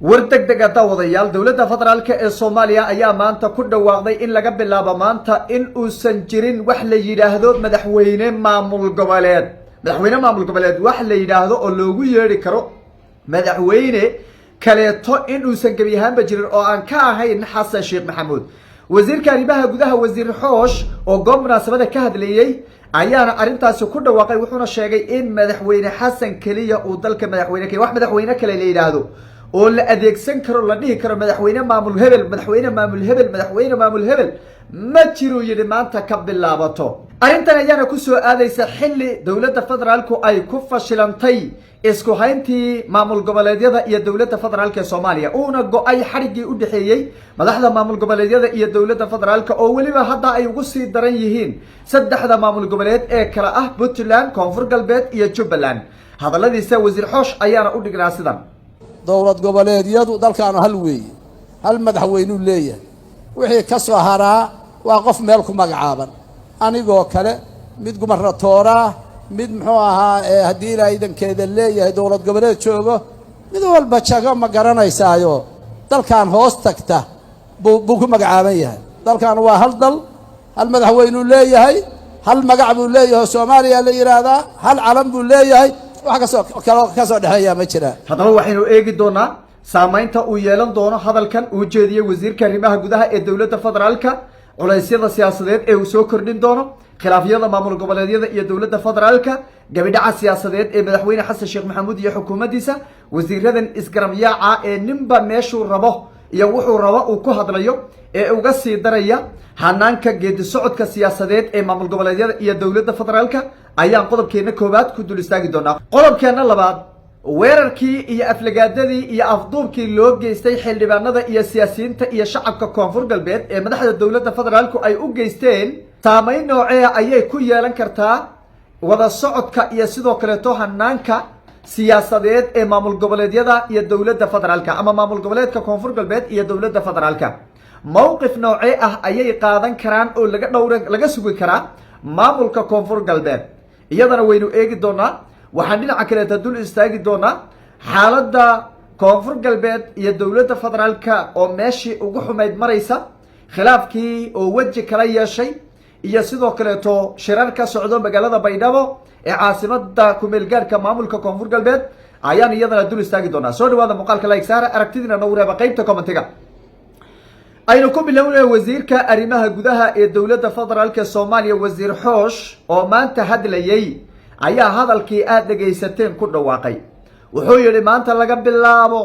wardegdega daawadayaal dowladda federaalka ee Soomaaliya ayaa maanta ku dhawaaqday in laga bilaabo maanta in uusan jirin wax la yiraahdo madaxweyne maamul goboleed wax la yiraahdo oo loogu yeeri karo madaxweyne kaleeto in uusan gabi ahaanba jirin oo aan ka ahayn Xasan Sheekh Maxamuud wasiirka arrimaha gudaha wasiir Xoosh oo goob munaasabada ka hadlayay ayaana arintaasi ku dhawaaqay wuxuuna sheegay in madaxweyne Xasan kaliya uu dalka madaxweyne wax madaxweyne kale la yiraahdo oo la adeegsan karo la dhihi karo madaxweyne maamul hebel ma jiro yiri maanta ka bilaabato arintan ayaana ku soo aadaysa xilli dowladda federaalku ay ku fashilantay isku hayntii maamul goboleedyada iyo dowladda federaalka ee Soomaaliya una go'ay xarigii u dhaxeeyay madaxda maamul goboleedyada iyo dowladda federaalka oo waliba hadda ay ugu sii daran yihiin saddexda maamul goboleed ee kala ah Puntland, Koonfur Galbeed iyo Jubbaland hadaladiisa wasiir Xoosh ayaana u dhignaa sidan dowlad goboleedyadu dalkaanu hal weeye hal madaxweyne leeyahay wixii ka soo haraa waa qof meel ku magacaaban anigoo kale mid gumaratoora mid muxuu ahaa haddii ilaahay idankeeda leeyahay dowlad goboleed joogo mid walba jago ma garanaysaayo dalkan hoos tagta buu ku magacaaban yahay dalkan waa hal dal hal madaxweyne leeyahay hal magac buu leeyahay Soomaaliya la yiraahdaa hal calan buu leeyahay wax ka soo dhaxeeya ma jira haddaba waxaynu eegi doonaa saamaynta uu yeelan doono hadalkan uu jeediyay wasiirka arrimaha gudaha ee dowladda federaalka culaysyada siyaasadeed ee uu soo kordhin doono khilaafyada maamul goboleedyada iyo dowladda federaalka gabadhaca siyaasadeed ee madaxweyne Xasan Sheekh Maxamuud iyo xukuumaddiisa wasiiradan isgaramyaaca ee ninba meeshuu rabo iyo wuxuu rabo uu ku hadlayo ee uga sii daraya hanaanka geedi socodka siyaasadeed ee maamul goboleedyada iyo dowladda federaalka ayaan qodobkeena koobaad ku dul istaagi doonaa qodobkeena labaad weerarkii iyo aflagaadadii iyo afduubkii loo geystay xildhibaanada iyo siyaasiyiinta iyo shacabka Koonfur Galbeed ee madaxda dowladda federaalku ay u geysteen saameyn noocee ayay ku yeelan kartaa wada socodka iyo sidoo kale hanaanka siyaasadeed ee maamul goboleedyada iyo dowladda federaalka ama maamul goboleedka Koonfur Galbeed iyo dowladda federaalka mowqif noocee ah ayay qaadan karaan oo laga sugi karaa maamulka Koonfur Galbeed iyadana waynu eegi doonaa waxaan dhinaca kale dul istaagi doonaa xaaladda Koonfur Galbeed iyo dowladda federaalka oo meeshii ugu xumayd maraysa khilaafkii oo waji kala yeeshay iyo sidoo kale shirar ka socdo magaalada Baydhabo ee caasimadda ku meel gaarka maamulka Koonfur Galbeed ayaan iyadana dul istaagi doonaa soo dhawaada muuqaalka like saara aragtidina noo reeba qaybta commentiga aynu ku bilownay wasiirka arrimaha gudaha ee dowladda federaalka Soomaaliya wasiir Xoosh oo maanta hadlayay ayaa hadalkii aad dhageysateen ku dhawaaqay wuxuu yiri maanta laga bilaabo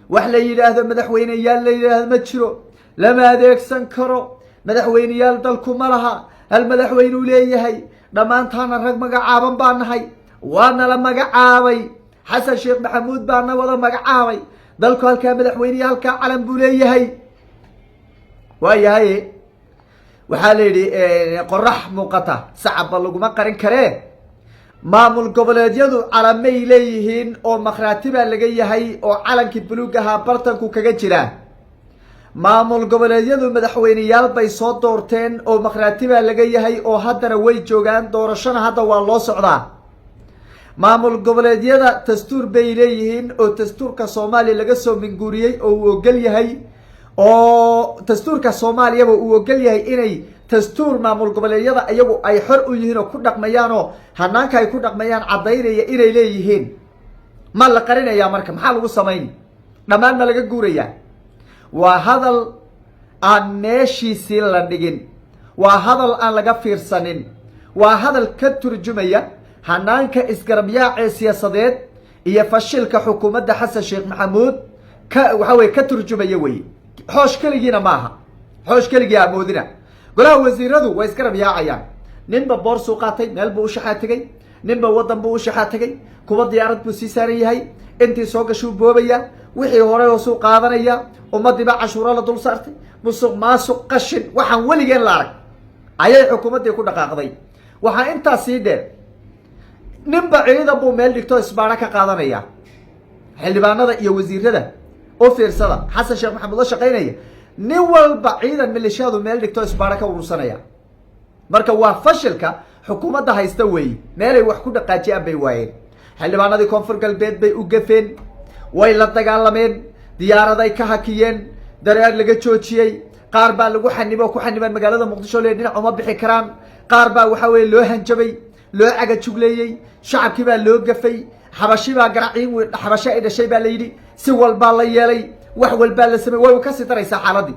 wax la yiraahdo madaxweyneyaal la yiraahdo ma jiro lama adeegsan karo madaxweyneyaal dalku ma laha hal madaxweyne leeyahay dhamaantaana rag magacaaban baan nahay waana la magacaabay Xasan Sheekh Maxamuud baana wada magacaabay dalku halka madaxweyneyaal halka calan buu leeyahay waayahay waxa la yiri qorax muuqata sacab laguma qarin karee maamul goboleedyadu calamay leeyihiin oo makhraatiba laga yahay oo calankii buluug ahaa bartanku kaga jira maamul goboleedyadu madaxweyneyaal bay soo doorteen oo makhraatiba laga yahay oo haddana way joogaan doorashada hadda waa loo socdaa maamul goboleedyada dastuur bay leeyihiin oo dastuurka Soomaaliya laga soo minguuriyay oo uu ogol yahay oo dastuurka Soomaaliya uu ogol yahay inay dastuur maamul goboleedyada ayagu ay xor u yihiin oo ku dhaqmayaan oo hanaanka ay ku dhaqmayaan cadeynaya inay leeyihiin ma la qarinaya marka maxaa lagu sameeyay dhamaan ma laga guuraya waa hadal aan meeshiisii la dhigin waa hadal aan laga fiirsanin waa hadal ka turjumaya hanaanka isgaramyaaca siyaasadeed iyo fashilka xukuumadda Xasan Sheekh Maxamuud waxa way ka turjumaya way Xoosh kaligiina maaha Xoosh kaligi amoodina golaha wasiiradu way isgaramyaacayaan ninba boor soo qaatay meel buu u shaxaatay ninba wadan buu u shaxaatay kuwa diyaarad buu si saaran yahay intii soo gasho boobaya wixii hore oo soo qaadanaya ummadiba cashuuro la dul saartay musuq maasuq qashin waxaan waligeen la arag ayay xukuumadda ku dhaqaaqday waxa inta sii dheer ninba ciidan buu meel dhigto isbaara ka qaadanaya xildhibaanada iyo wasiirada oo fiirsada Xasan Sheekh Maxamuud oo shaqeynaya nin walba ciidan milishadu meel dhigto isbaara ka urursanaya marka waa fashilka xukuumadda haysta weey meel ay wax ku dhaqaajiyaan bay waayeen xildhibaanadii Koonfur Galbeed bay u gafeen way la dagaalameen diyaaraday ka hakiyeen dareer laga joojiyey qaar baa lagu xanibo ku xaniban magaalada muqdisho lee dhinac uma bixi karaan qaar baa waxa weeye loo hanjabay loo caga jugleeyey shacabkii baa loo gafay xabashi baa garaciin xabasho ay dhashay baa la yidhi si walbaa la yeelay wax walbaa la sameeyey way kasii daraysaa xaaladii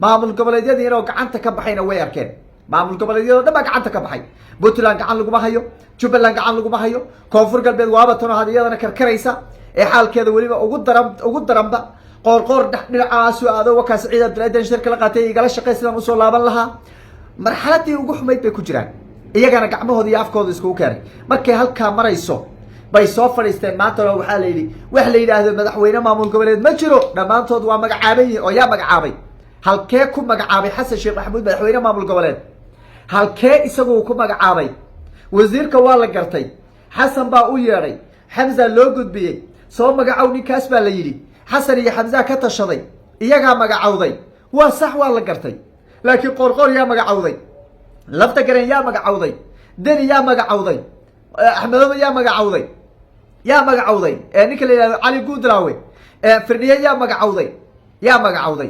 maamul goboleedyadii inuu gacanta ka baxayna way arkeen maamul goboleedyada dhan baa gacanta ka baxay puntland gacan laguma hayo jubbaland gacan laguma hayo koonfur galbeed waaba tano hadiyadana karkaraysa ee xaalkeeda weliba ugu daranba qoorqoor dhinacaasoo aado wakaas ciid abdilaadan shirka la qaatay igala shaqey sidaan usoo laaban lahaa marxaladii ugu xumayd bay ku jiraan iyagana gacmahooda iyo afkooda iskugu keenay markay halkaa marayso bay soo fadhiisteen maantana waxaa la yidhi wax la yidhaahdo madaxweyne maamul goboleed ma jiro dhammaantood waa magacaaban yihin oo yaa magacaabay halkee ku magacaabay xasan sheekh maxamuud madaxweyne maamul goboleed halkee isagu ku magacaabay wasiirka waa la gartay xasan baa u yeedhay xamza loo gudbiyey soo magacow ninkaas baa la yidhi xasan iyo xamza ka tashaday iyagaa magacowday waa sax waa la gartay laakiin qoorqoor yaa magacowday lafta garen yaa magacowday deni yaa magacowday axmedoobe yaa magacowday ninka la yihahdo cali guudraawe firdhiye yaa magacowday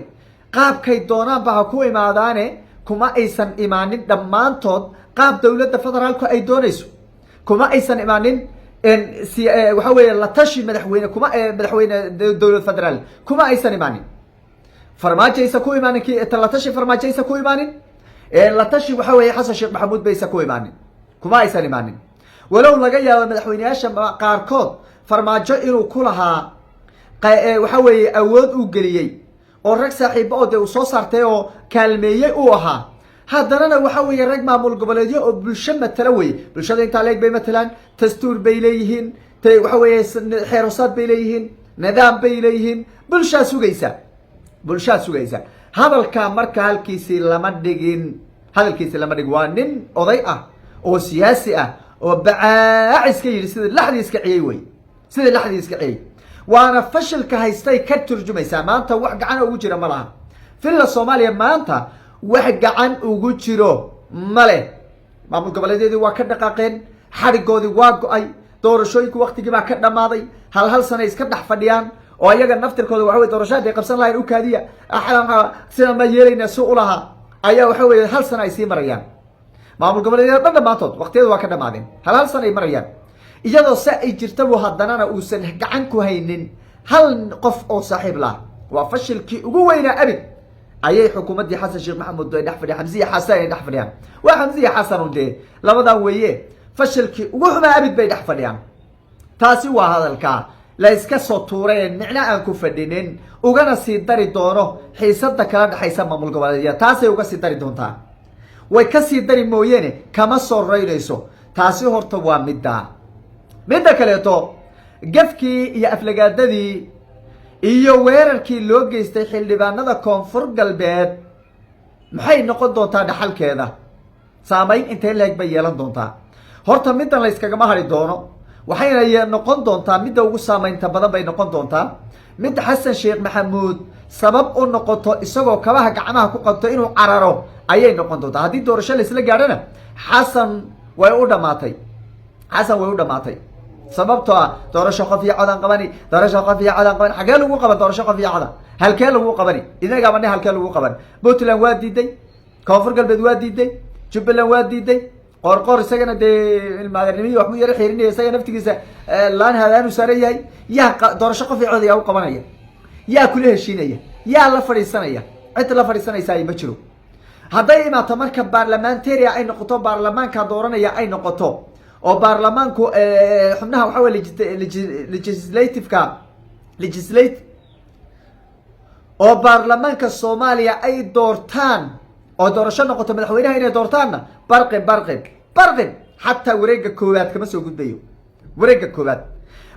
qaabkay doonaanba ha ku imaadaane kuma aysan imaanin dhammaantood qaab dowladda federaalku ay doonayso kuma aysan imaanin waxa weeye la tashi madaxweyne madaxweyne dowlad federaal kuma aysan imaanin farmaajaysa ku imaanin la tashi farmaajaysa ku imaanin la tashi waxa weeye xasan sheekh maxamuud baysa ku imaanin kuma aysan imaanin walow laga yaabo madaxweyneyaasha qaarkood farmaajo inuu ku lahaa waxa weeye awood uu geliyey oo rag saaxiibo oo dee uu soo saartay oo kaalmeeyey uu ahaa haddanana waxa weeye rag maamul goboleedyo oo bulsho matala weye bulshada intaa leeg bay matalaan dastuur bay leeyihiin waxa weeye xeerosaad bay leeyihiin nidaam bay leeyihiin bulshaa sugaysa hadalkaa marka hadalkiisi lama dhigin waa nin oday ah oo siyaasi ah oo bacaaciska yidhi sida laxdii iska ciyey waana fashilka haystay ka turjumaysaa maanta wax gacan ugu jira ma laha filla soomaaliya maanta wax gacan ugu jiro male maamul goboleedyadii waa ka dhaqaaqeen xadhigoodii waa go-ay doorashooyinku waktigii baa ka dhammaaday hal sanay iska dhex fadhiyaan oo iyaga naftirkooda waxa weye doorasho hadday qabsan lahayn u kaadiya sidaan ma yeelaynaa si u lahaa ayaa waxa weeye hal sana ay sii marayaan maamul goboleedyada dhan dhammaantood waqtiyada waa ka dhamaadeen hal sana ay marayaan iyadoo se ay jirtabu haddanana uusan gacan ku haynin hal qof oo saaxiib lah waa fashilkii ugu weynaa abid ayay xukuumaddii xasan sheekh maxamuud ay dhex fadhiyaan xamsiya xasan ay dhex fadhiyaan waa xamsiya xasan dee labadan weeye fashilkii ugu xumaa abid bay dhex fadhiyaan taasi waa hadalkaa la iska soo tuureen micno aan ku fadhinin ugana sii dari doono xiisada kala dhexaysa maamul goboleedya taasay uga sii dari doontaa way ka sii dari mooyeene kama soo raynayso taasi horta waa midda kaleeto gafkii iyo aflagaadadii iyo weerarkii loo geystay xildhibaanada koonfur galbeed maxay noqon doontaa dhaxalkeeda saamayn intee leeg bay yeelan doontaa horta middan la yskagama hari doono waxayna noqon doontaa midda ugu saamaynta badan bay noqon doontaa mid xasan sheekh maxamuud sabab u noqoto isagoo kabaha gacmaha ku qabto inuu cararo ayay noqon doontaa haddii doorasho laisla gaadhana xasan way u dhamaatay sababtoo ah doorasho qof iyo codaan qabani xagee lagu qaban doorasho qof iyo coda halkee lagu qabani idinagaaba ne halkee lagu qaban puntland waa diiday koonfur galbeed waa diiday jubbaland waa diiday qoorqoor isagana dee ilmaadeernimihii waxbuu yaro xiirinaya isaga naftigiisa laan hadaanu saaran yahay yaa doorasho qof iyo cod yaa u qabanaya yaa kula heshiinaya yaa la fadhiisanaya cid la fadhiisanaysaa ma jiro hadday imaato marka baarlamantariya ay noqoto baarlamaanka dooranaya ay noqoto oo baarlamaanku xubnaha waxa weye legislate oo baarlamaanka soomaaliya ay doortaan oo doorasho noqoto madaxweynaha inay doortaanna barqib xataa wareega koowaad kama soo gudbayo wareega koowaad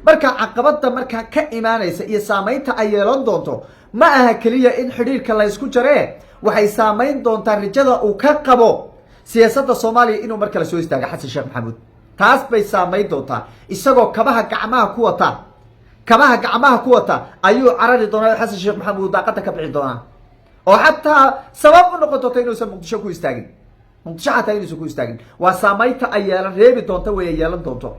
marka caqabada markaa ka imaanaysa iyo saamaynta ay yeelan doonto ma aha keliya in xidhiirka la ysku jaree waxay saamayn doontaa rajada uu ka qabo siyaasadda soomaaliya inuu mar kale soo istaaga xasan sheekh maxamuud taas bay saamayn doontaa isagoo kabaha gacmaha ku wata ayuu carari doonaa xasan sheekh maxamuud daaqada ka bixi doonaa oo xataa sabab u noqon doonta inuusan muqdisho xataa inuusan ku istaagin waa saamaynta ay reebi doonta way yeelan doonto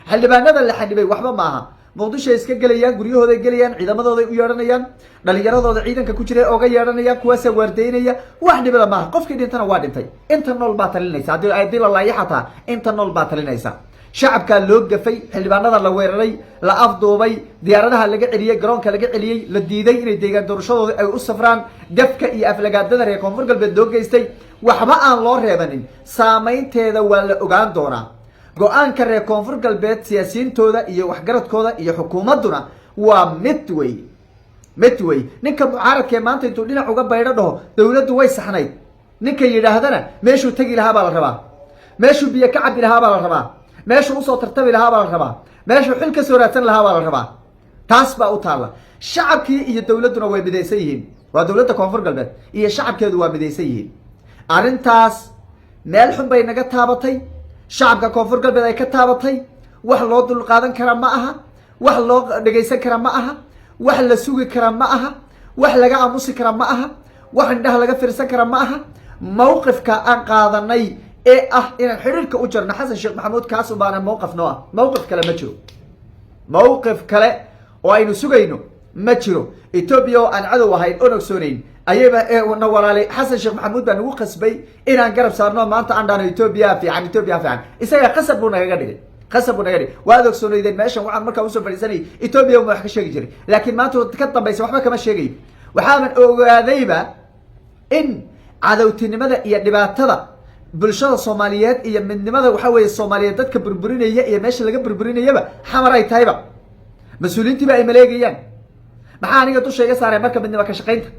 xildhibaanada la xanibay waxba maaha muqdisho iska gelayaan guryahooda gelayaan ciidamadooda u yeedhanayaan dhalinyaradooda ciidanka ku jira oga yeedhanaya kuwaasa waardeynaya wax dhibada maaha qofkii dhintana waa dhintay inta nool baa talinaysa haddii la laayo xataa inta nool baa talinaysa shacabkaa loo gafay xildhibaanada la weeraray la afduubay diyaaradaha laga celiyey garoonka laga celiyey la diiday inay deegaan doorashadooda ay u safraan gafka iyo aflagaadada reer koonfur galbeed loo geystay waxba aan loo reebanin saameynteeda waa la ogaan doonaa go-aanka reer koonfur galbeed siyaasiyiintooda iyo waxgaradkooda iyo xukuumadduna waa mid wey ninka mucaaradkee maanta intuu dhinac uga baydho dhaho dowladdu way saxnayd ninka yidhaahdana meeshuu tegi lahaa baa la rabaa meeshuu biyo ka cabi lahaa baa la rabaa meeshuu usoo tartabi lahaa baa la rabaa meeshuu xil ka soo raadsan lahaa baa la rabaa taas baa u taalla shacabkii iyo dowladduna way midaysan yihiin waa dowladda koonfur galbeed iyo shacabkeedu waa midaysan yihiin arrintaas meel xun bay naga taabatay shacabka koonfur galbeed ay ka taabatay wax loo dulqaadan kara ma aha wax loo dhegaysan kara ma aha wax la sugi kara ma aha wax laga aamusi kara ma aha wax indhaha laga fiirsan kara ma aha mawqifka aan qaadanay ee ah inaan xiriirka u jarno xasan sheekh maxamuud kaas ubaana mawqif noo ah mawqif kale ma jiro mawqif kale oo aynu sugayno ma jiro etoobiya oo aan cadow ahayn oon ogsoonayn ayaba na walaalay xasan sheekh maxamuud baa nagu qasbay inaan garab saarno maanta aan dhahno etoobiya fiican isaga qasab buu nagaga dhigay waad ogsoonaydeen meeshan waxaan markaa usoo fadhiisanayay etoobiya uma wax ka sheegi jiray laakiin maanta ka dambaysa waxba kama sheegayo waxaaban ogaadayba in cadowtinimada iyo dhibaatada bulshada soomaaliyeed iyo midnimada waxa weeye soomaaliyeed dadka burburinaya iyo meesha laga burburinayaba xamar ay tahayba mas-uuliyiintiiba ay maleegayaan maxaa aniga dusha iga saareen marka midnimo ka shaqaynta